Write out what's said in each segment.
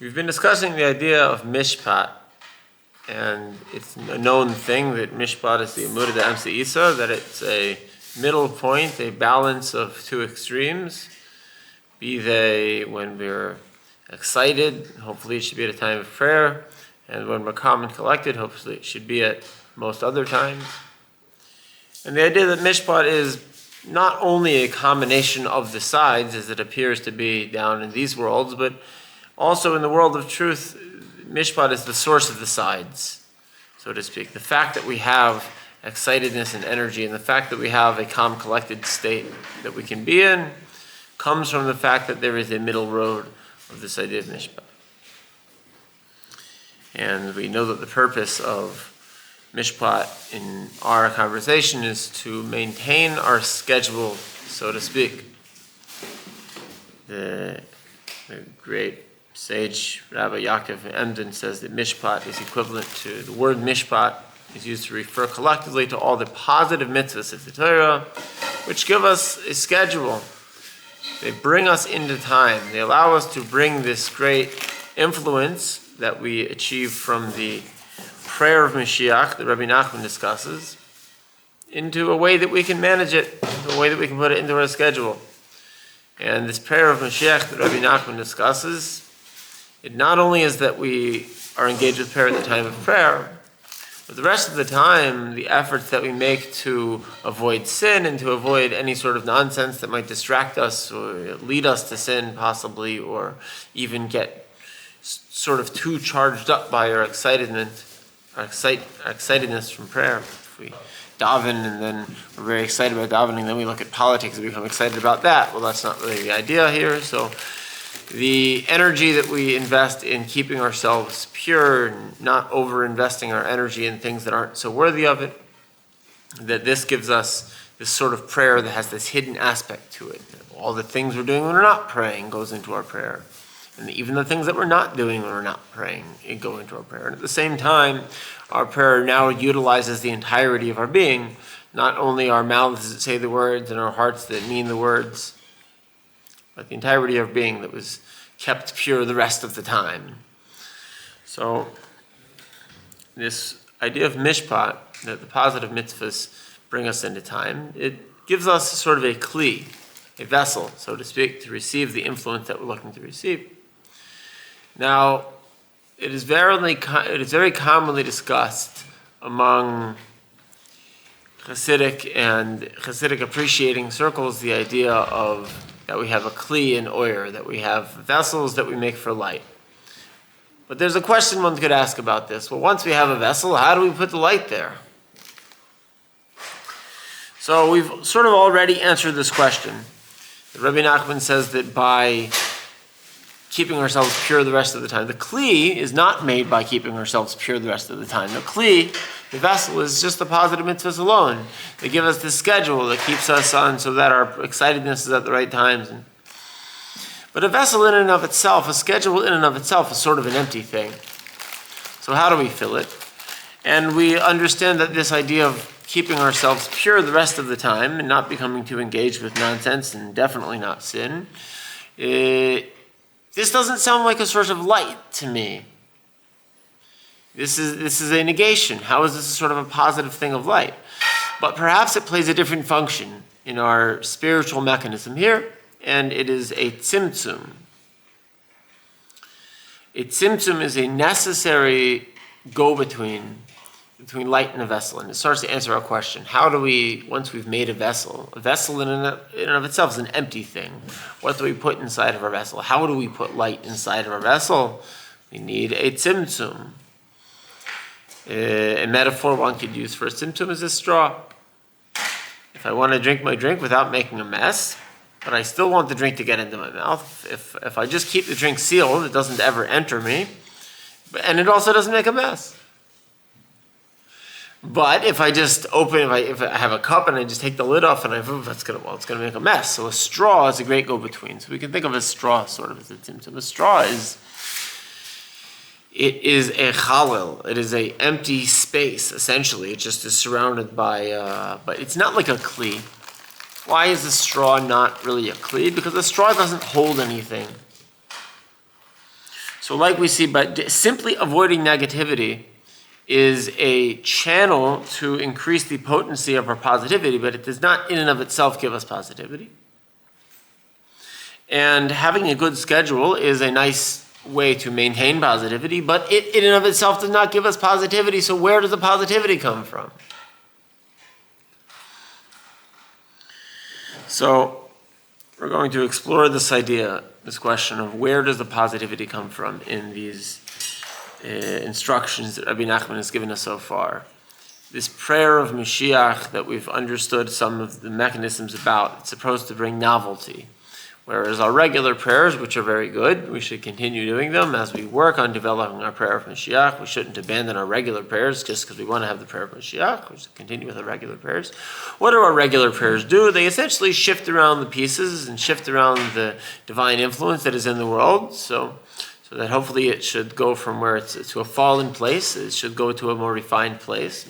We've been discussing the idea of mishpat, and it's a known thing that mishpat is the Amud Emsa Isa, that it's a middle point, a balance of two extremes, be they when we're excited, hopefully it should be at a time of prayer, and when we're calm and collected, hopefully it should be at most other times. And the idea that mishpat is not only a combination of the sides, as it appears to be down in these worlds, but also in the world of truth, mishpat is the source of the sides, so to speak. The fact that we have excitedness and energy, and the fact that we have a calm, collected state that we can be in, comes from the fact that there is a middle road of this idea of mishpat. And we know that the purpose of mishpat in our conversation is to maintain our schedule, so to speak. The great sage Rabbi Yaakov Emden says that mishpat is equivalent to, the word mishpat is used to refer collectively to all the positive mitzvahs of the Torah, which give us a schedule. They bring us into time. They allow us to bring this great influence that we achieve from the prayer of Mashiach that Rabbi Nachman discusses into a way that we can manage it, into a way that we can put it into our schedule. And this prayer of Mashiach that Rabbi Nachman discusses, it not only is that we are engaged with prayer at the time of prayer, but the rest of the time, the efforts that we make to avoid sin and to avoid any sort of nonsense that might distract us or lead us to sin possibly, or even get sort of too charged up by our excitedness from prayer. If we daven and then we're very excited about davening, then we look at politics and become excited about that. Well, that's not really the idea here. So the energy that we invest in keeping ourselves pure and not over-investing our energy in things that aren't so worthy of it, that this gives us this sort of prayer that has this hidden aspect to it. All the things we're doing when we're not praying goes into our prayer. And even the things that we're not doing when we're not praying, it go into our prayer. And at the same time, our prayer now utilizes the entirety of our being, not only our mouths that say the words and our hearts that mean the words, but the entirety of our being that was kept pure the rest of the time. So this idea of mishpat, that the positive mitzvahs bring us into time, it gives us sort of a kli, a vessel, so to speak, to receive the influence that we're looking to receive. Now, it is very commonly discussed among Hasidic appreciating circles, the idea of that we have a kli and oyer, that we have vessels that we make for light. But there's a question one could ask about this. Well, once we have a vessel, how do we put the light there? So we've sort of already answered this question. Rabbi Nachman says that by keeping ourselves pure the rest of the time, the kli is not made by keeping ourselves pure the rest of the time. The kli, the vessel, is just the positive mitzvahs alone. They give us this schedule that keeps us on so that our excitedness is at the right times. But a vessel in and of itself, a schedule in and of itself, is sort of an empty thing. So how do we fill it? And we understand that this idea of keeping ourselves pure the rest of the time and not becoming too engaged with nonsense and definitely not sin, this doesn't sound like a source of light to me. This is a negation. How is this a sort of a positive thing of light? But perhaps it plays a different function in our spiritual mechanism here, and it is a tzimtzum. A tzimtzum is a necessary go-between between light and a vessel, and it starts to answer our question. How do we, once we've made a vessel in and of itself is an empty thing. What do we put inside of our vessel? How do we put light inside of our vessel? We need a tzimtzum. A metaphor one could use for a tzimtzum is a straw. If I want to drink my drink without making a mess, but I still want the drink to get into my mouth, if I just keep the drink sealed, it doesn't ever enter me, and it also doesn't make a mess. But if I just if I have a cup and I just take the lid off and it's going to make a mess. So a straw is a great go-between. So we can think of a straw sort of as a tzimtzum. A straw is a chalel. It is a empty space, essentially. It just is surrounded by, but it's not like a kli. Why is a straw not really a kli? Because a straw doesn't hold anything. So like we see, but simply avoiding negativity is a channel to increase the potency of our positivity, but it does not in and of itself give us positivity. And having a good schedule is a nice way to maintain positivity, but it in and of itself does not give us positivity, so where does the positivity come from? So we're going to explore this idea, this question of where does the positivity come from in these instructions that Rabbi Nachman has given us so far. This prayer of Mashiach that we've understood some of the mechanisms about, it's supposed to bring novelty. Whereas our regular prayers, which are very good, we should continue doing them as we work on developing our prayer of Mashiach. We shouldn't abandon our regular prayers just because we want to have the prayer of Mashiach. We should continue with our regular prayers. What do our regular prayers do? They essentially shift around the pieces and shift around the divine influence that is in the world. So that hopefully it should go from where it's to a fallen place. It should go to a more refined place.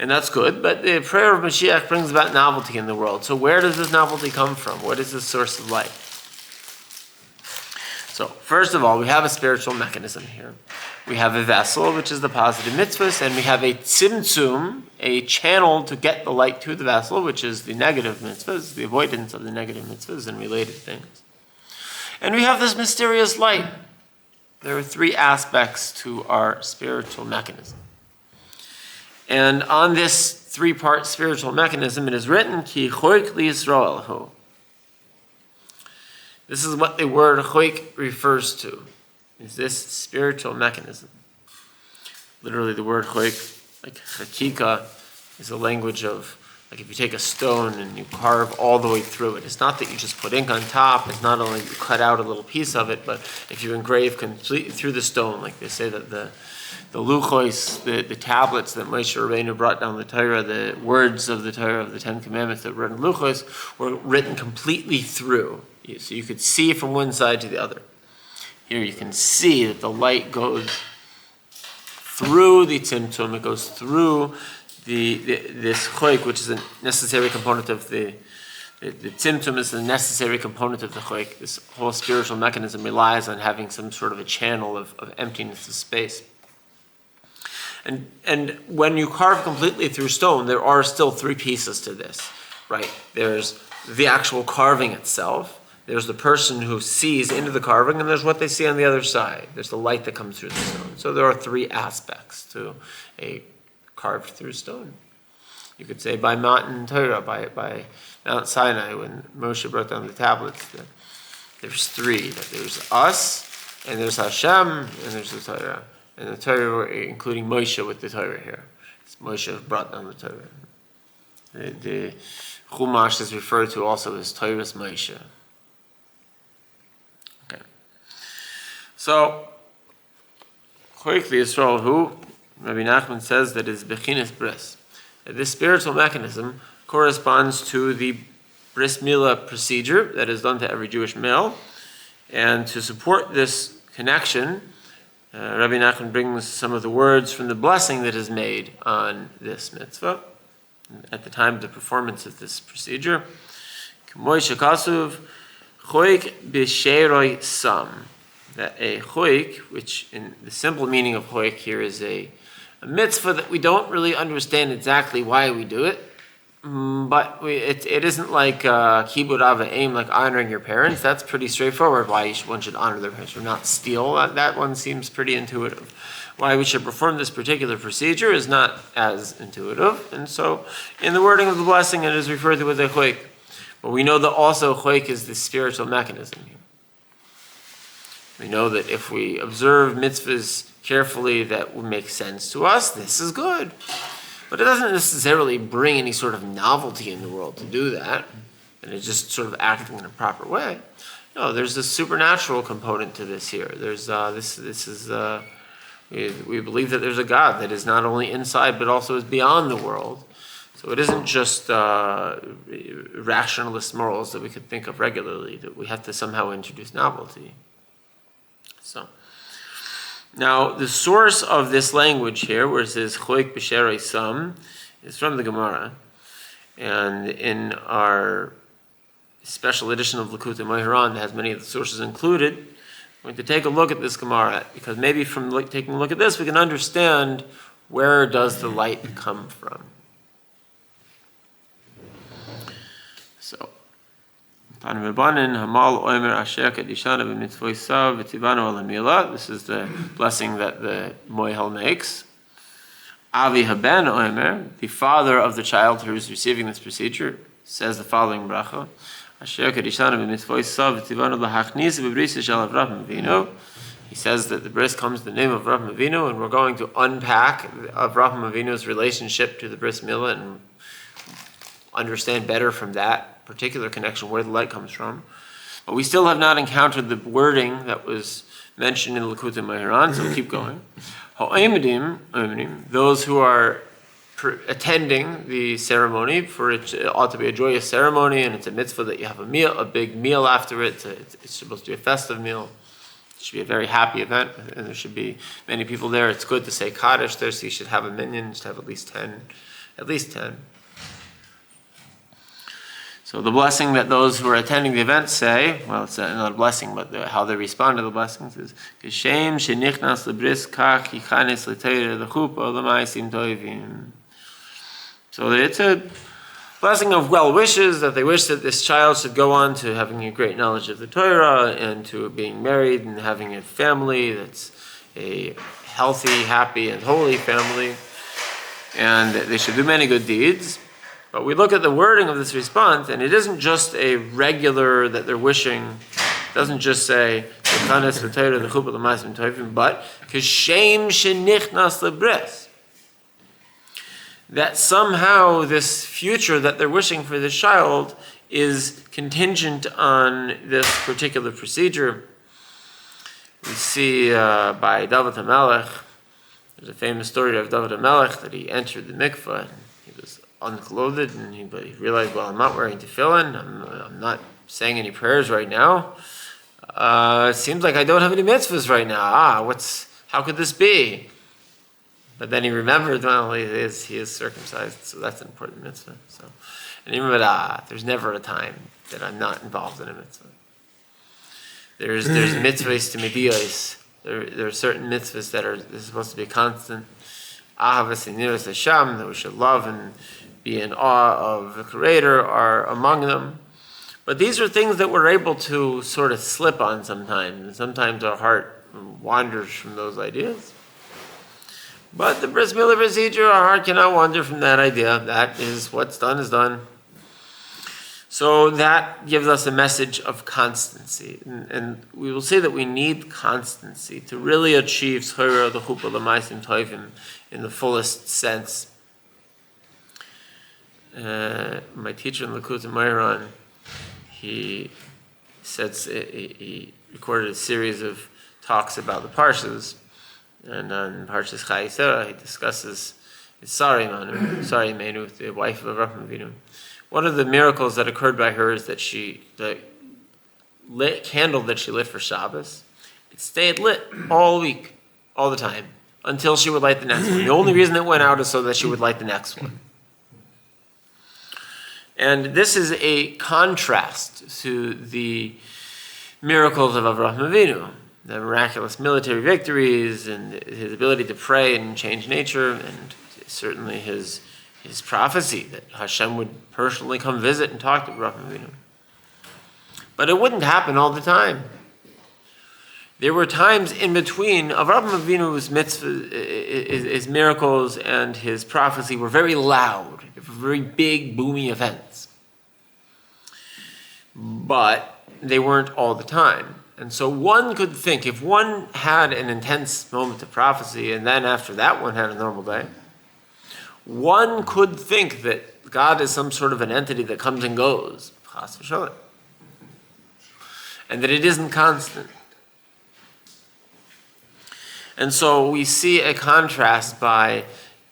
And that's good, but the prayer of Mashiach brings about novelty in the world. So where does this novelty come from? What is the source of light? So first of all, we have a spiritual mechanism here. We have a vessel, which is the positive mitzvahs, and we have a tzimtzum, a channel to get the light to the vessel, which is the negative mitzvahs, the avoidance of the negative mitzvahs and related things. And we have this mysterious light. There are three aspects to our spiritual mechanism. And on this three-part spiritual mechanism, it is written, Ki choik liYisrael hu. This is what the word choik refers to, is this spiritual mechanism. Literally the word choik, like chakika, is a language of, like if you take a stone and you carve all the way through it. It's not that you just put ink on top, it's not only you cut out a little piece of it, but if you engrave completely through the stone, like they say that the luchos, the tablets that Moshe Rabbeinu brought down the Torah, the words of the Torah of the Ten Commandments that were in luchos, were written completely through. So you could see from one side to the other. Here you can see that the light goes through the tzimtzum, it goes through this choik, which is a necessary component of the tzimtzum is a necessary component of the choik. This whole spiritual mechanism relies on having some sort of a channel of emptiness of space. And when you carve completely through stone, there are still three pieces to this, right? There's the actual carving itself, there's the person who sees into the carving, and there's what they see on the other side. There's the light that comes through the stone. So there are three aspects to a carved through stone. You could say by Matan Torah, by Mount Sinai, when Moshe brought down the tablets, there's three. There's us, and there's Hashem, and there's the Torah. And the Torah, including Moshe with the Torah here. Moshe brought down the Torah. The Chumash is referred to also as Torah's Moshe. Okay. So, Choik Yisrael Hu, Rabbi Nachman says that is Bechinas Bris. This spiritual mechanism corresponds to the Bris Milah procedure that is done to every Jewish male. And to support this connection, Rabbi Nachman brings some of the words from the blessing that is made on this mitzvah at the time of the performance of this procedure. K'moy shekasuv, choik b'sheiroi sam. That a choik, which in the simple meaning of choik here is a mitzvah that we don't really understand exactly why we do it, but it isn't like kibud av v'em, like honoring your parents. That's pretty straightforward. Why one should honor their parents or not steal. That one seems pretty intuitive. Why we should perform this particular procedure is not as intuitive, and so in the wording of the blessing it is referred to as a choik. But we know that also choik is the spiritual mechanism here. We know that if we observe mitzvahs carefully that would make sense to us, this is good. But it doesn't necessarily bring any sort of novelty in the world to do that. And it's just sort of acting in a proper way. No, there's a supernatural component to this here. There's we believe that there's a God that is not only inside but also is beyond the world. So it isn't just rationalist morals that we could think of regularly, that we have to somehow introduce novelty. So now the source of this language here, where it says choik b'sherei sam, is from the Gemara. And in our special edition of Likutei Moharan that has many of the sources included, We're going to take a look at this Gemara, because maybe from taking a look at this, we can understand where does the light come from. So, this is the blessing that the Moihel makes. Avi haben omer, the father of the child who is receiving this procedure, says the following bracha. He says that the bris comes in the name of Avraham Avinu, and we're going to unpack Avraham Avinu's relationship to the Bris Milah and understand better from that particular connection where the light comes from. But we still have not encountered the wording that was mentioned in Likutei Moharan, so we'll keep going. Those who are attending the ceremony, for it ought to be a joyous ceremony, and it's a mitzvah that you have a big meal after it. It's supposed to be a festive meal. It should be a very happy event, and there should be many people there. It's good to say Kaddish there, so you should have a minyan, you should have at least 10. So the blessing that those who are attending the event say, well, it's not a blessing, but how they respond to the blessings is, Geshem shenichnas lebris kach yichanes l'teira l'chupa l'maisim toivim. So it's a blessing of well wishes, that they wish that this child should go on to having a great knowledge of the Torah and to being married and having a family that's a healthy, happy, and holy family, and they should do many good deeds. But we look at the wording of this response, and it isn't just a regular that they're wishing. It doesn't just say but Kashem shenichnas lebris. That somehow this future that they're wishing for this child is contingent on this particular procedure. We see by David HaMelech, there's a famous story of David HaMelech that he entered the mikveh and he was unclothed, and but he realized, well, I'm not wearing tefillin, I'm not saying any prayers right now. It seems like I don't have any mitzvahs right now. How could this be? But then he remembered, well, he is circumcised, so that's an important mitzvah. And he remembered, there's never a time that I'm not involved in a mitzvah. There's mitzvahs to mediyos. There are certain mitzvahs that are supposed to be constant. Ahavas and niras Hashem, that we should love and be in awe of the Creator, are among them. But these are things that we're able to sort of slip on sometimes, and sometimes our heart wanders from those ideas. But the Bris Milah procedure, our heart cannot wander from that idea. That is, what's done is done. So that gives us a message of constancy. And we will say that we need constancy to really achieve Torah, the Chuppah, the Maisim Toivim in the fullest sense. My teacher in Likutei Moharan, he recorded a series of talks about the Parshas. And on Parshas Chayei he discusses Sari Menu, the wife of Avraham Avinu. One of the miracles that occurred by her is that the candle that she lit for Shabbos, it stayed lit all week, all the time, until she would light the next one. The only reason it went out is so that she would light the next one. And this is a contrast to the miracles of Avraham Avinu, the miraculous military victories and his ability to pray and change nature, and certainly his prophecy that Hashem would personally come visit and talk to Avraham Avinu. But it wouldn't happen all the time. There were times in between. Avraham Avinu's mitzvah, his miracles and his prophecy were very loud, very big, boomy events. But they weren't all the time. And so one could think, if one had an intense moment of prophecy and then after that one had a normal day, one could think that God is some sort of an entity that comes and goes, and that it isn't constant. And so we see a contrast by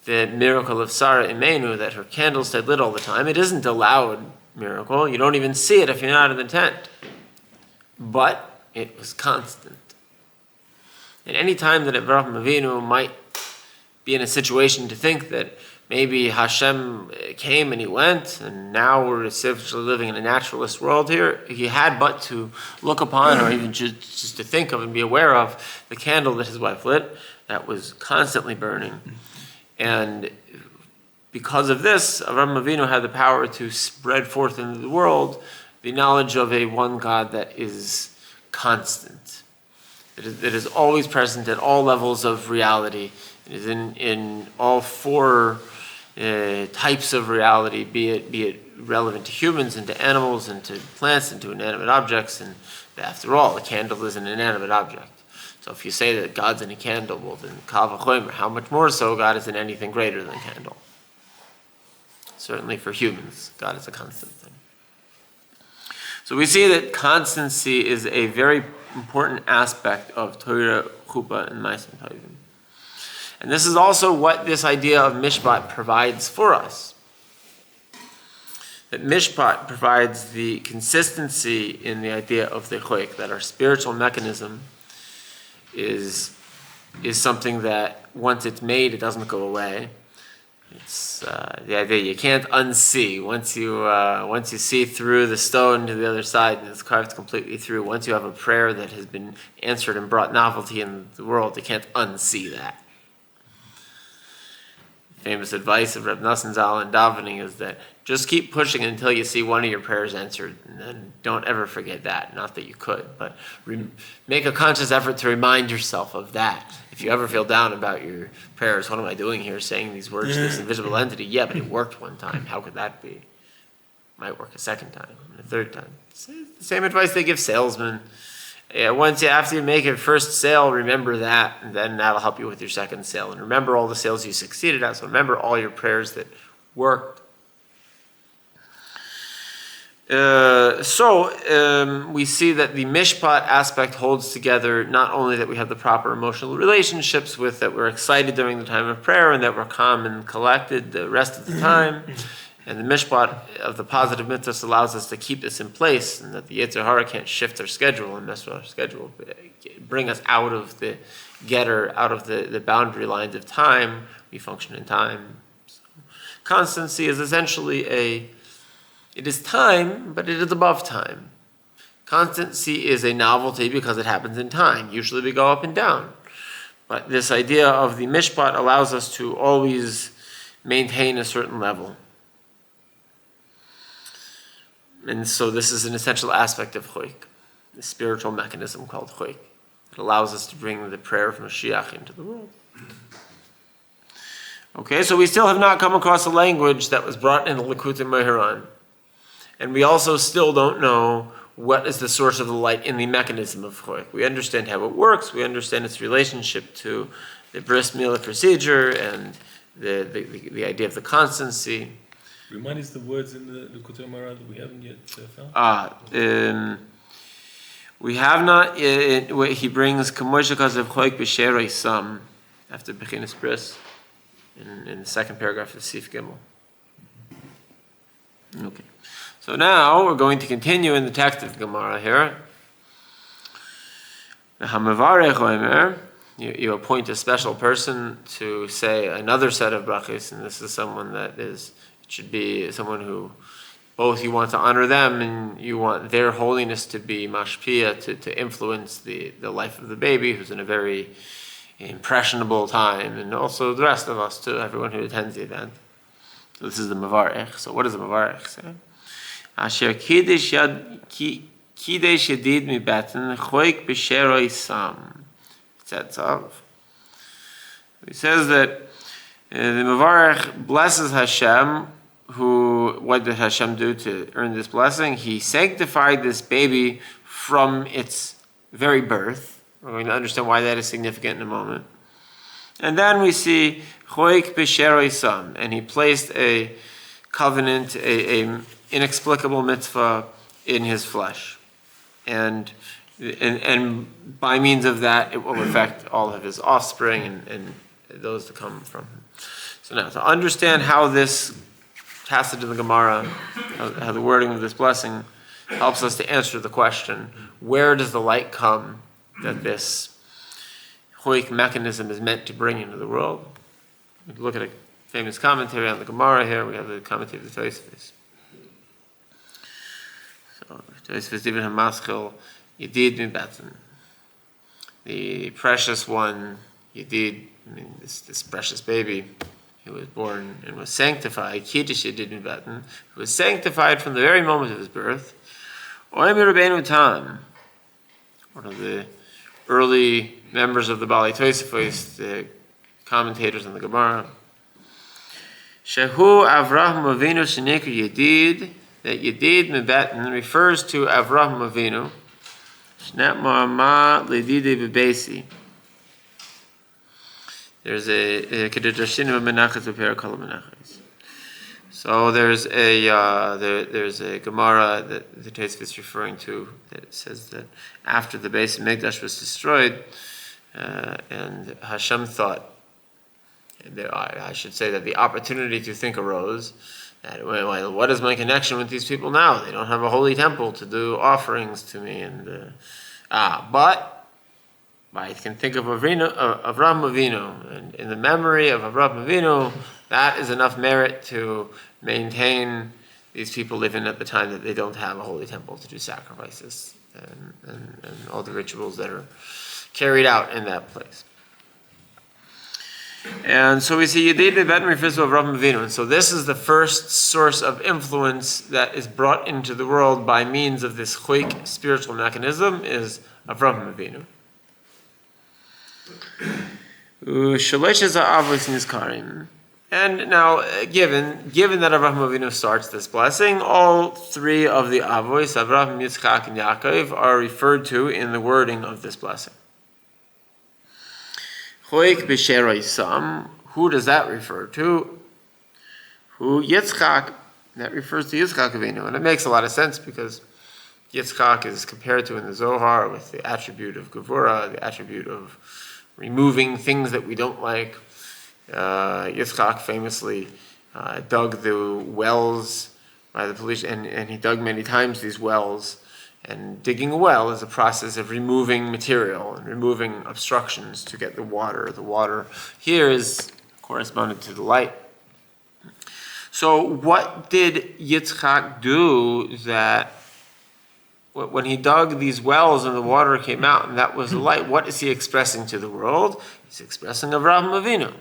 the miracle of Sarah Imenu, that her candle stayed lit all the time. It isn't a loud miracle. You don't even see it if you're not in the tent. But it was constant. And any time that Avraham Avinu might be in a situation to think that maybe Hashem came and he went, and now we're essentially living in a naturalist world here. He had but to look upon, or even just to think of and be aware of, the candle that his wife lit that was constantly burning. And because of this, Avraham Avinu had the power to spread forth into the world the knowledge of a one God that is constant, that is always present at all levels of reality. It is in all four types of reality, be it relevant to humans and to animals and to plants and to inanimate objects. And after all, a candle is an inanimate object. So if you say that God's in a candle, well then kal v'chomer, how much more so God is in anything greater than a candle? Certainly for humans, God is a constant thing. So we see that constancy is a very important aspect of Torah, Chuppah, and Ma'asim Tovim. And this is also what this idea of mishpat provides for us. That mishpat provides the consistency in the idea of the choik, that our spiritual mechanism is something that once it's made, it doesn't go away. It's the idea you can't unsee. Once you see through the stone to the other side and it's carved completely through, once you have a prayer that has been answered and brought novelty in the world, you can't unsee that. Famous advice of Reb Nosson Zal in davening is that just keep pushing until you see one of your prayers answered, and then don't ever forget that. Not that you could, but make a conscious effort to remind yourself of that. If you ever feel down about your prayers, what am I doing here saying these words to this invisible entity? Yeah, but it worked one time. How could that be? Might work a second time, and a third time. It's the same advice they give salesmen. After you make your first sale, remember that, and then that'll help you with your second sale. And remember all the sales you succeeded at, so remember all your prayers that worked. We see that the mishpat aspect holds together not only that we have the proper emotional relationships with, that we're excited during the time of prayer, and that we're calm and collected the rest of the time. And the mishpat of the positive mitzvahs allows us to keep this in place, and that the Yetzer Hara can't shift our schedule and mess with our schedule, bring us out of the getter, out of the boundary lines of time. We function in time. So, constancy is essentially it is time, but it is above time. Constancy is a novelty because it happens in time. Usually we go up and down. But this idea of the mishpat allows us to always maintain a certain level. And so this is an essential aspect of choik, the spiritual mechanism called choik. It allows us to bring the prayer of Mashiach into the world. Okay, so we still have not come across a language that was brought in the Likutei Moharan. And we also still don't know what is the source of the light in the mechanism of choik. We understand how it works, we understand its relationship to the Bris Milah procedure and the idea of the constancy. Remind us the words in the Likutei Moharan that we haven't yet found. We have not. He brings Kamosh Kazav Choik B'Sherei Sam after Bechinas Bris in the second paragraph of Sif Gimel. Okay. So now we're going to continue in the text of Gemara here. You appoint a special person to say another set of brachos, and this is someone that is. It should be someone who both you want to honor them and you want their holiness to be mashpia, to influence the life of the baby who's in a very impressionable time, and also the rest of us too, everyone who attends the event. So this is the Mavarech. So what does the Mavarech say? Asher kidesh yadid mi beten choik b'sheroi sam. He says that the Mavarech blesses Hashem. What did Hashem do to earn this blessing? He sanctified this baby from its very birth. We're going to understand why that is significant in a moment. And then we see choik b'sheroi sam, and he placed a covenant, a inexplicable mitzvah in his flesh, and by means of that, it will affect all of his offspring and those to come from him. So now, to understand how this passage in the Gemara, how the wording of this blessing helps us to answer the question, where does the light come that this choik mechanism is meant to bring into the world? We look at a famous commentary on the Gemara here. We have the commentary of the Tosfos. So, Tosfos Divin HaMaschil, Yedid Mibatan. The precious one, Yedid, this precious baby, who was born and was sanctified, Kiddush Yedid Mibatan, who was sanctified from the very moment of his birth. Oimer Rabbeinu Tam, one of the early members of the Baalei Tosfos, the commentators on the Gemara. Shehu Avraham Avinu Sheneku Yedid, that Yedid Mibatan refers to Avraham Avinu. Shnatmar Ma Ledide Bebesi. There's a Kedushinu Menachas Uperakol Menachas. So there's a Gemara that the Tosfos is referring to that says that after the base of Mikdash was destroyed, and Hashem thought, I should say that the opportunity to think arose that, well, what is my connection with these people now? They don't have a holy temple to do offerings to me, but I can think of Avraham Avinu, and in the memory of Avraham Avinu, that is enough merit to maintain these people living at the time that they don't have a holy temple to do sacrifices and all the rituals that are carried out in that place. And so we see Yedid Mibatan refers to Avraham Avinu. And so this is the first source of influence that is brought into the world by means of this choik spiritual mechanism is Avraham Avinu. And now, given that Avraham Avinu starts this blessing, all three of the avos, Avraham, Yitzchak, and Yaakov, are referred to in the wording of this blessing. Choik b'sheroi sam, who does that refer to? Who? Yitzchak, that refers to Yitzchak Avinu. And it makes a lot of sense because Yitzchak is compared to in the Zohar with the attribute of Gevurah, the attribute of removing things that we don't like. Yitzchak famously dug the wells by the pollution, and he dug many times these wells. And digging a well is a process of removing material and removing obstructions to get the water. The water here is correspondent to the light. So what did Yitzchak do that when he dug these wells and the water came out and that was the light, what is he expressing to the world? He's expressing Avraham Avinu.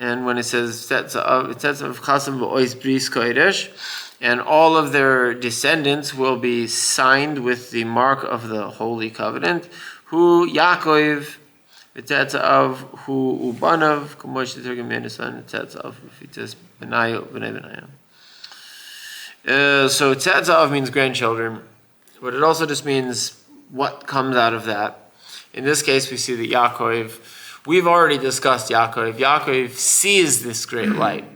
And when it says Bris Milah, and all of their descendants will be signed with the mark of the Holy Covenant, who Yaakov, who Ubanav, so Tzadzav means grandchildren, but it also just means what comes out of that. In this case, we see that Yaakov, we've already discussed Yaakov. Yaakov sees this great light.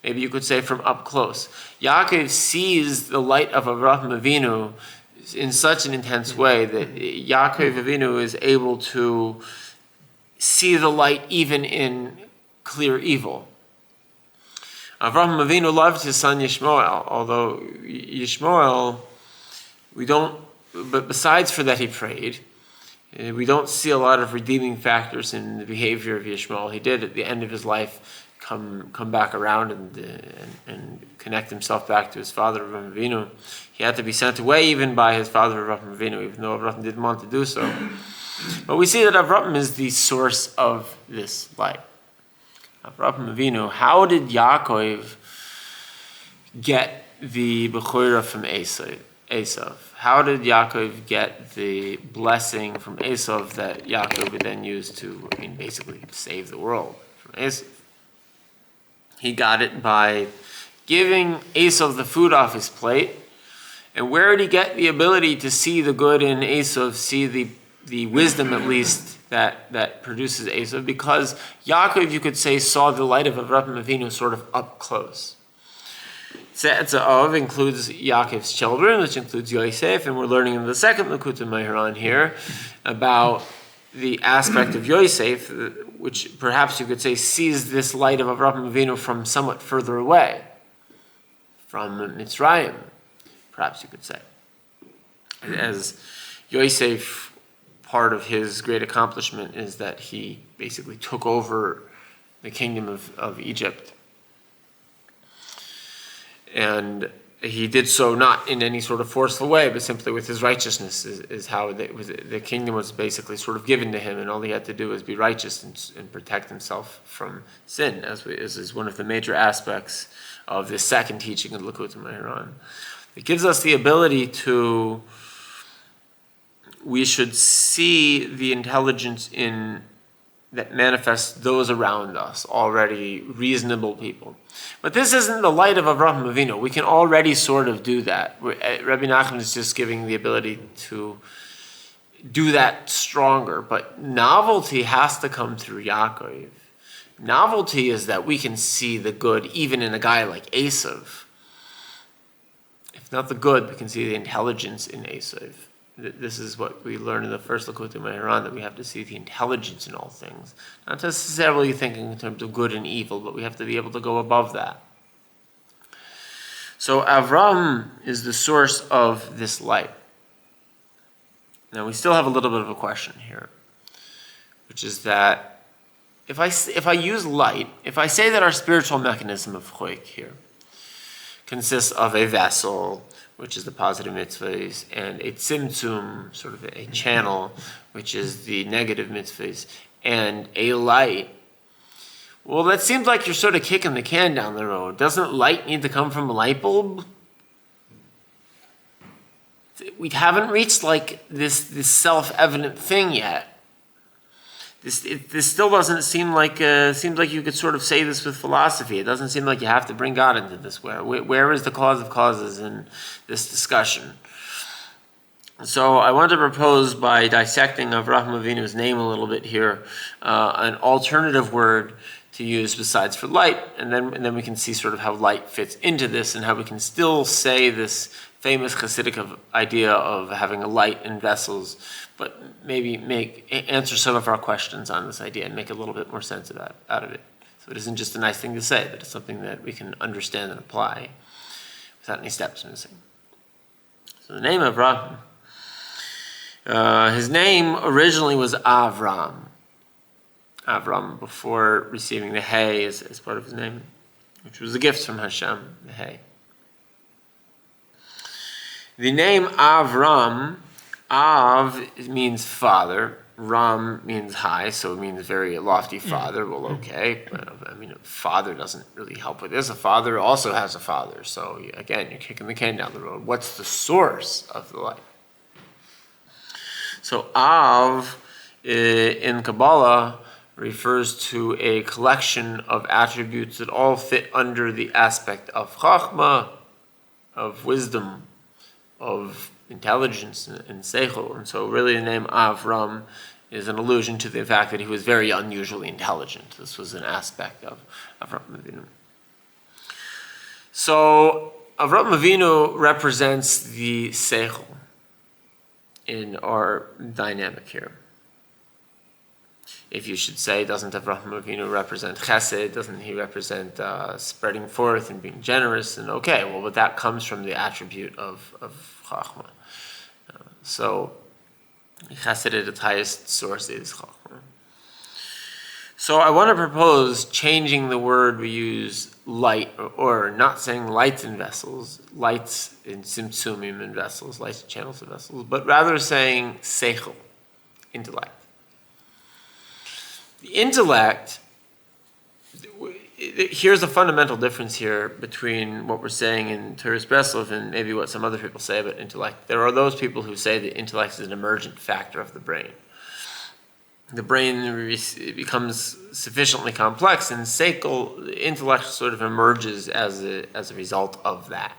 Maybe you could say from up close. Yaakov sees the light of Avraham Avinu in such an intense way that Yaakov Avinu is able to see the light even in clear evil. Avraham Avinu loved his son Yishmael, although Yishmael, but besides for that he prayed. We don't see a lot of redeeming factors in the behavior of Yishmael. He did at the end of his life come back around and connect himself back to his father Avraham Avinu. He had to be sent away even by his father Avraham Avinu, even though Avraham didn't want to do so. But we see that Avraham is the source of this light. Avraham Avinu, how did Yaakov get the Bechorah from Esav? How did Yaakov get the blessing from Esav that Yaakov would then use to, basically save the world from Esav? He got it by giving Esav the food off his plate. And where did he get the ability to see the good in Esav, see the wisdom at least that produces Esav? Because Yaakov, you could say, saw the light of Avraham Avinu sort of up close. Tzfat includes Yaakov's children, which includes Yosef, and we're learning in the second Likutei Moharan here about the aspect of Yosef, which perhaps you could say sees this light of Avraham Avinu from somewhat further away, from Mitzrayim, perhaps you could say. As Yosef part of his great accomplishment is that he basically took over the kingdom of Egypt. And he did so not in any sort of forceful way, but simply with his righteousness is how the kingdom was basically sort of given to him, and all he had to do was be righteous and protect himself from sin, as is one of the major aspects of this second teaching of Likutei Moharan. It gives us the ability to, we should see the intelligence that manifests those around us, already reasonable people. But this isn't the light of Avraham Avinu. We can already sort of do that. Rabbi Nachman is just giving the ability to do that stronger. But novelty has to come through Yaakov. Novelty is that we can see the good even in a guy like Esav. If not the good, we can see the intelligence in Esav. This is what we learn in the first Likutei Moharan, that we have to see the intelligence in all things. Not necessarily thinking in terms of good and evil, but we have to be able to go above that. So Avram is the source of this light. Now we still have a little bit of a question here, which is that if I use light, if I say that our spiritual mechanism of choik here consists of a vessel, which is the positive mitzvahs, and a tzimtzum, sort of a channel, which is the negative mitzvahs, and a light. Well, that seems like you're sort of kicking the can down the road. Doesn't light need to come from a light bulb? We haven't reached like this self-evident thing yet. This still doesn't seem like seems like you could sort of say this with philosophy. It doesn't seem like you have to bring God into this. Where is the cause of causes in this discussion? So I want to propose, by dissecting Avraham Avinu's name a little bit here, an alternative word to use besides for light, and then we can see sort of how light fits into this, and how we can still say this famous Hasidic idea of having a light in vessels, but maybe answer some of our questions on this idea and make a little bit more sense out of it. So it isn't just a nice thing to say, but it's something that we can understand and apply without any steps missing. So the name of Avraham, his name originally was Avram. Avram, before receiving the Hay as part of his name, which was a gift from Hashem, the Hay. The name Avram, Av means father, Ram means high, so it means very lofty father. Well, okay, I mean, a father doesn't really help with this. A father also has a father, so again, you're kicking the can down the road. What's the source of the light? So Av in Kabbalah refers to a collection of attributes that all fit under the aspect of chachma, of wisdom, of intelligence and seichel. And so really the name Avram is an allusion to the fact that he was very unusually intelligent. This was an aspect of Avraham Avinu. So Avraham Avinu represents the seichel in our dynamic here. If you should say, doesn't Avraham Avinu represent chesed? Doesn't he represent spreading forth and being generous? And okay, well, but that comes from the attribute of chachma. So chesed at its highest source is chachma. So I want to propose changing the word we use, light, or not saying lights in vessels, lights in tzimtzumim in vessels, lights in channels in vessels, but rather saying seichel, intellect. The intellect, here's a fundamental difference here between what we're saying in Torah's Breslov and maybe what some other people say about intellect. There are those people who say that intellect is an emergent factor of the brain. The brain becomes sufficiently complex, and intellect sort of emerges as a result of that.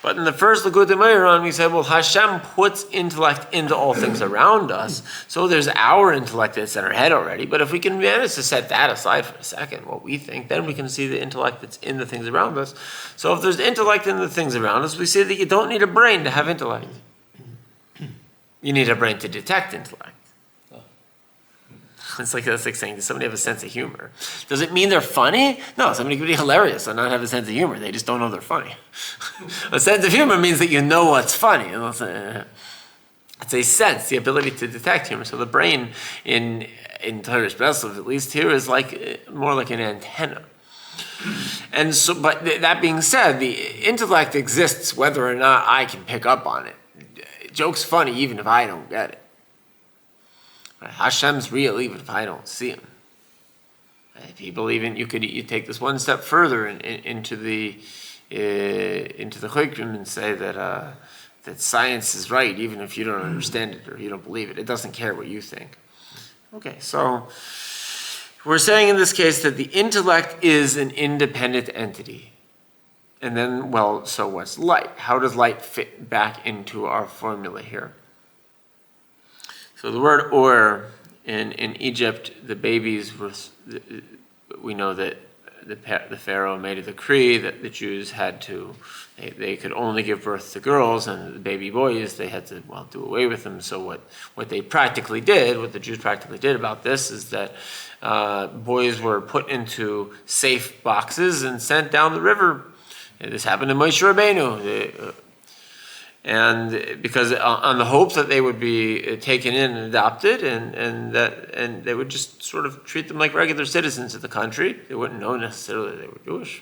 But in the first Likutei Moharan, we said, well, Hashem puts intellect into all things around us. So there's our intellect that's in our head already. But if we can manage to set that aside for a second, what we think, then we can see the intellect that's in the things around us. So if there's intellect in the things around us, we see that you don't need a brain to have intellect. You need a brain to detect intellect. That's like saying, does somebody have a sense of humor? Does it mean they're funny? No, somebody could be hilarious and not have a sense of humor. They just don't know they're funny. A sense of humor means that you know what's funny. It's a sense, the ability to detect humor. So the brain in Torah's wrestle, at least here, is more like an antenna. And so, but that being said, the intellect exists whether or not I can pick up on it. Joke's funny even if I don't get it. Hashem's real even if I don't see him. People even you take this one step further into the Chokrim and say that science is right even if you don't understand it or you don't believe it. It doesn't care what you think. Okay, so we're saying in this case that the intellect is an independent entity. And then, so what's light? How does light fit back into our formula here? So the word or in Egypt, the babies were, we know that the Pharaoh made a decree that the Jews had to, they could only give birth to girls, and the baby boys, they had to, do away with them. So what they practically did, what the Jews practically did about this is that boys were put into safe boxes and sent down the river. And this happened to Moshe Rabbeinu. And because on the hopes that they would be taken in and adopted, and they would just sort of treat them like regular citizens of the country. They wouldn't know necessarily they were Jewish.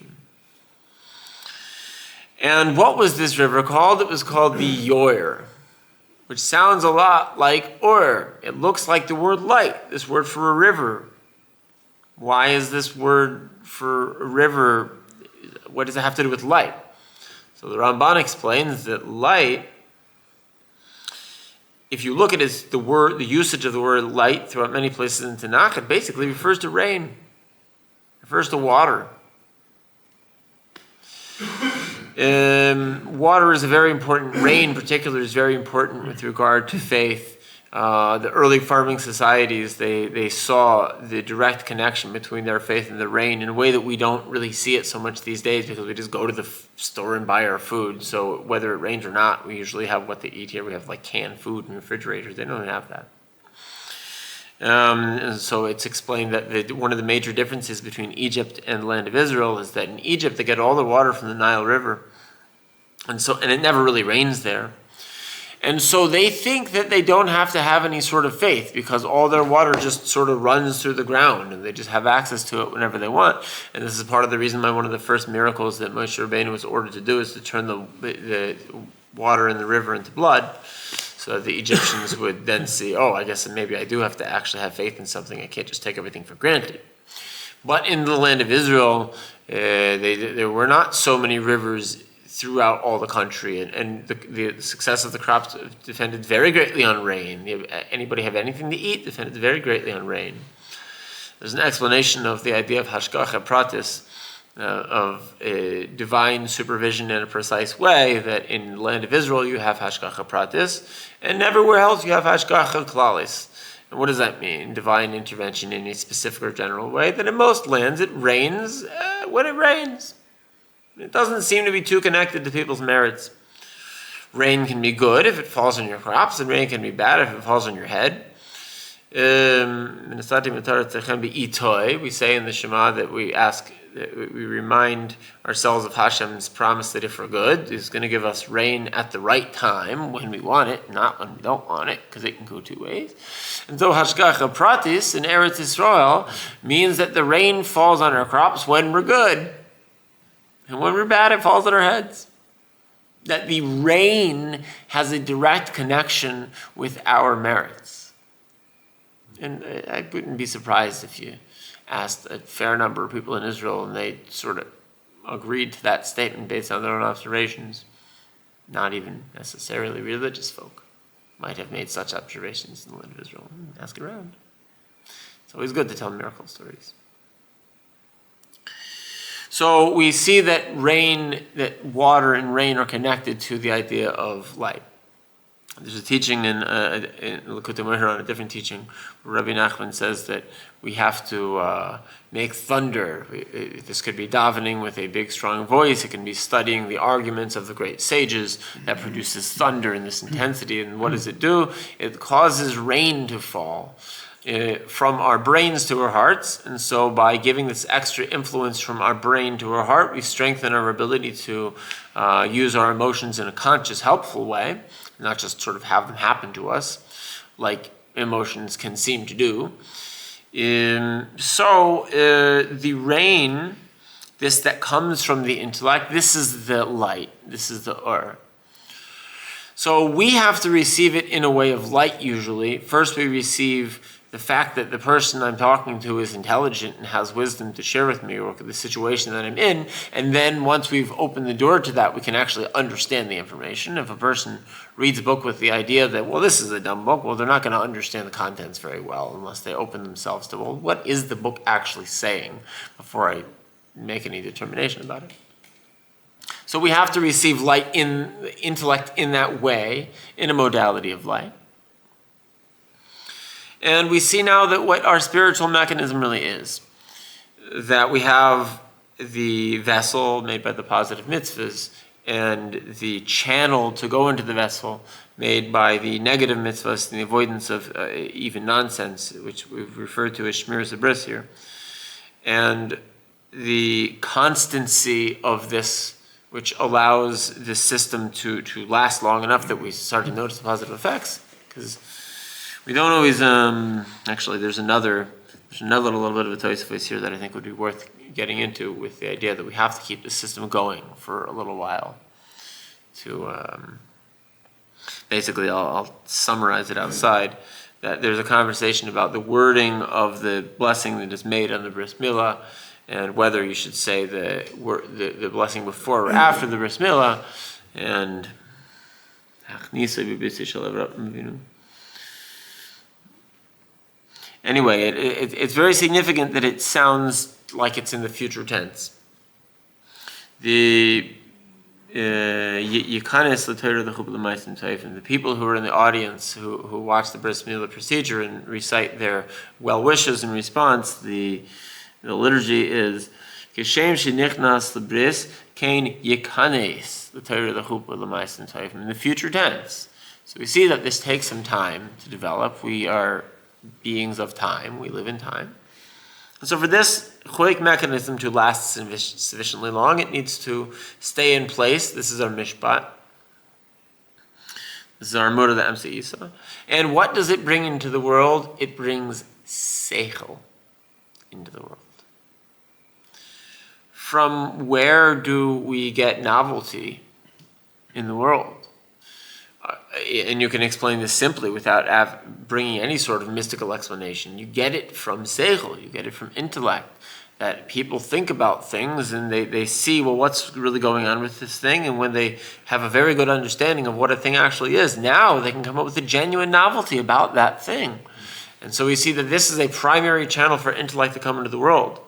And what was this river called? It was called the Yoyer, which sounds a lot like Or. It looks like the word light, this word for a river. Why is this word for a river? What does it have to do with light? So the Ramban explains that light, if you look at the usage of the word light throughout many places in Tanakh, it basically refers to rain. It refers to water. Water is a very important, rain in particular is very important with regard to faith. The early farming societies, they saw the direct connection between their faith and the rain in a way that we don't really see it so much these days because we just go to the store and buy our food. So whether it rains or not, we usually have what they eat here. We have canned food in refrigerators. They don't have that. And so it's explained that one of the major differences between Egypt and the land of Israel is that in Egypt they get all the water from the Nile River. And it never really rains there. And so they think that they don't have to have any sort of faith because all their water just sort of runs through the ground and they just have access to it whenever they want. And this is part of the reason why one of the first miracles that Moshe Rabbeinu was ordered to do is to turn the water in the river into blood so that the Egyptians would then see, I guess maybe I do have to actually have faith in something. I can't just take everything for granted. But in the land of Israel, there were not so many rivers throughout all the country, and the success of the crops depended very greatly on rain. Anybody have anything to eat depended very greatly on rain. There's an explanation of the idea of hashgacha pratis, of a divine supervision in a precise way, that in the land of Israel you have hashgacha pratis, and everywhere else you have hashgacha klalis. And what does that mean? Divine intervention in a specific or general way, that in most lands it rains when it rains. It doesn't seem to be too connected to people's merits. Rain can be good if it falls on your crops, and rain can be bad if it falls on your head. We say in the Shema that we remind ourselves of Hashem's promise that if we're good, He's going to give us rain at the right time, when we want it, not when we don't want it, because it can go two ways. And so Hashgacha Pratis in Eretz Yisrael means that the rain falls on our crops when we're good. And when we're bad, it falls on our heads. That the rain has a direct connection with our merits. And I wouldn't be surprised if you asked a fair number of people in Israel and they sort of agreed to that statement based on their own observations. Not even necessarily religious folk might have made such observations in the land of Israel. Ask around. It's always good to tell miracle stories. So we see that water and rain are connected to the idea of light. There's a teaching in Likutei Moharan, a different teaching, where Rabbi Nachman says that we have to make thunder. This could be davening with a big, strong voice. It can be studying the arguments of the great sages that produces thunder in this intensity. And what does it do? It causes rain to fall. from our brains to our hearts. And so by giving this extra influence from our brain to our heart, we strengthen our ability to use our emotions in a conscious, helpful way, not just sort of have them happen to us, like emotions can seem to do. The rain, this that comes from the intellect, this is the light, this is the or. So we have to receive it in a way of light usually. First we receive the fact that the person I'm talking to is intelligent and has wisdom to share with me, or the situation that I'm in, and then once we've opened the door to that, we can actually understand the information. If a person reads a book with the idea that, well, this is a dumb book, well, they're not going to understand the contents very well unless they open themselves to, well, what is the book actually saying before I make any determination about it. So we have to receive light in intellect in that way, in a modality of light. And we see now that what our spiritual mechanism really is, that we have the vessel made by the positive mitzvahs and the channel to go into the vessel made by the negative mitzvahs and the avoidance of even nonsense, which we've referred to as shmiras bris here. And the constancy of this, which allows this system to last long enough that we start to notice the positive effects. Because we don't always, actually there's another little bit of a Tosafos here that I think would be worth getting into, with the idea that we have to keep the system going for a little while. Basically, I'll summarize it outside, that there's a conversation about the wording of the blessing that is made on the Bris Milah, and whether you should say the blessing before or after the Bris Milah, and anyway, it's very significant that it sounds like it's in the future tense. The people who are in the audience who watch the Bris Milah procedure and recite their well wishes in response, the liturgy is Kishem shenichnas lebris kain yikanes the Torah the chuppah l'maisen toifim in the future tense. So we see that this takes some time to develop. We are beings of time. We live in time. And so for this choik mechanism to last sufficiently long, it needs to stay in place. This is our mishpat. This is our murder, the Emsa Isa. And what does it bring into the world? It brings seichel into the world. From where do we get novelty in the world? And you can explain this simply without bringing any sort of mystical explanation. You get it from seichel, you get it from intellect. That people think about things and they see, well, what's really going on with this thing? And when they have a very good understanding of what a thing actually is, now they can come up with a genuine novelty about that thing. And so we see that this is a primary channel for intellect to come into the world.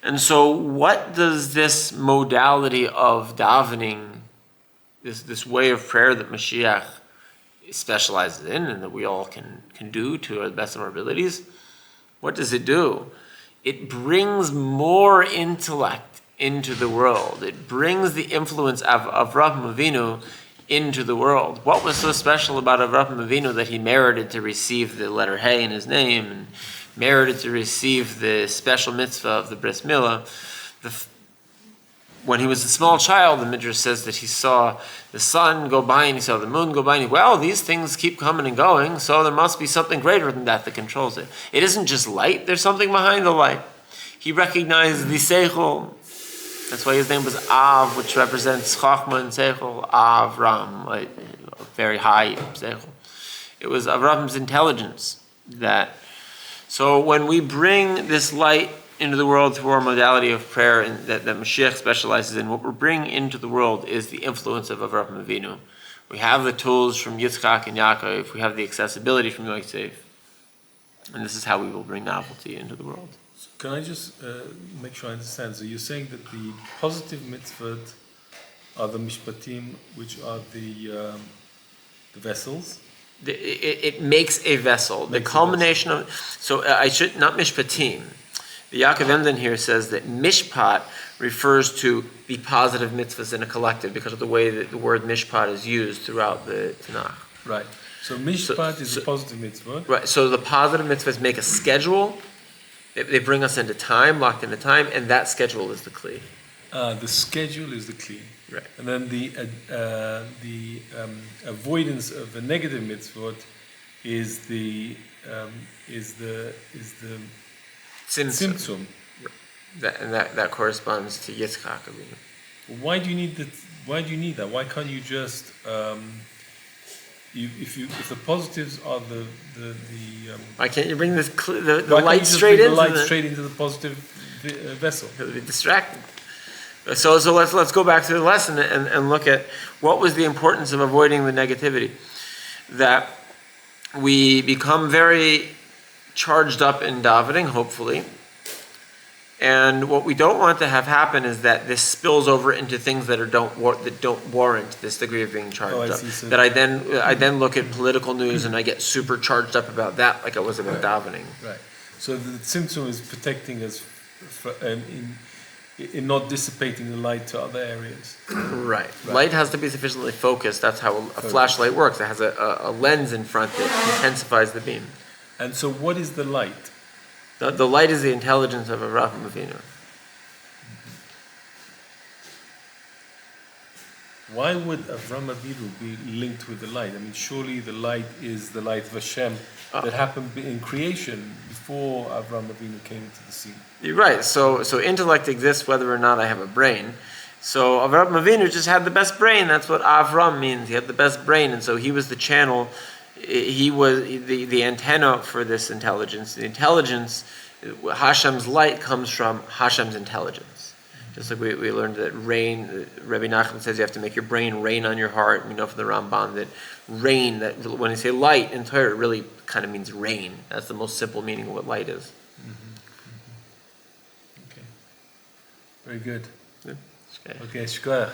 And so what does this modality of davening, this way of prayer that Mashiach specializes in and that we all can do to the best of our abilities, what does it do? It brings more intellect into the world. It brings the influence of Avraham Avinu into the world. What was so special about Avraham Avinu that he merited to receive the letter Hey in his name and merited to receive the special mitzvah of the Bris Milah? When he was a small child, the Midrash says that he saw the sun go by and he saw the moon go by and well, these things keep coming and going, so there must be something greater than that controls it. It isn't just light, there's something behind the light. He recognized the seichel. That's why his name was Av, which represents Chachma and seichel, Avram, a very high seichel. It was Avram's intelligence that. So when we bring this light into the world through our modality of prayer and that Mashiach specializes in, what we're bringing into the world is the influence of Avraham Avinu. We have the tools from Yitzchak and Yaakov. We have the accessibility from Yosef. And this is how we will bring novelty into the world. So can I just make sure I understand? So you're saying that the positive mitzvot are the mishpatim, which are the vessels? It makes a vessel. The culmination of... So I should... Not mishpatim. The Yaakov Emden here says that mishpat refers to the positive mitzvahs in a collective because of the way that the word mishpat is used throughout the Tanakh. Right. So mishpat is a positive mitzvah. Right, so the positive mitzvahs make a schedule. They bring us into time, locked into time, and that schedule is the kli. The schedule is the kli. Right. And then the avoidance of the negative mitzvot is the tzimtzum. That corresponds to Yitzchak. Why do you need that? Why do you need that? Why can't you just if the positives are the why can't you bring the why light can't you just straight bring into the light straight into the positive vessel? It'll be distracting. So let's go back to the lesson and look at what was the importance of avoiding the negativity. That we become very charged up in davening, hopefully. And what we don't want to have happen is that this spills over into things that don't warrant this degree of being charged up. So that I then look at political news and I get super charged up about that, like I was about davening. Right. So the tzimtzum is protecting us in not dissipating the light to other areas. Right. Light has to be sufficiently focused. That's how a flashlight works. It has a lens in front that intensifies the beam. And so, what is the light? The light is the intelligence of Avraham Avinu. Why would Avram Avinu be linked with the light? I mean, surely the light is the light of Hashem that happened in creation before Avram Avinu came into the scene. You're right. So intellect exists whether or not I have a brain. So Avram Avinu just had the best brain. That's what Avram means. He had the best brain, and so he was the channel. He was the antenna for this intelligence. The intelligence, Hashem's light comes from Hashem's intelligence. Just like we learned that rain, Rabbi Nachman says you have to make your brain rain on your heart. We know from the Ramban that rain, that when you say light in Torah, it really kind of means rain. That's the most simple meaning of what light is. Okay. Very good. Yeah. Okay, shkoyach.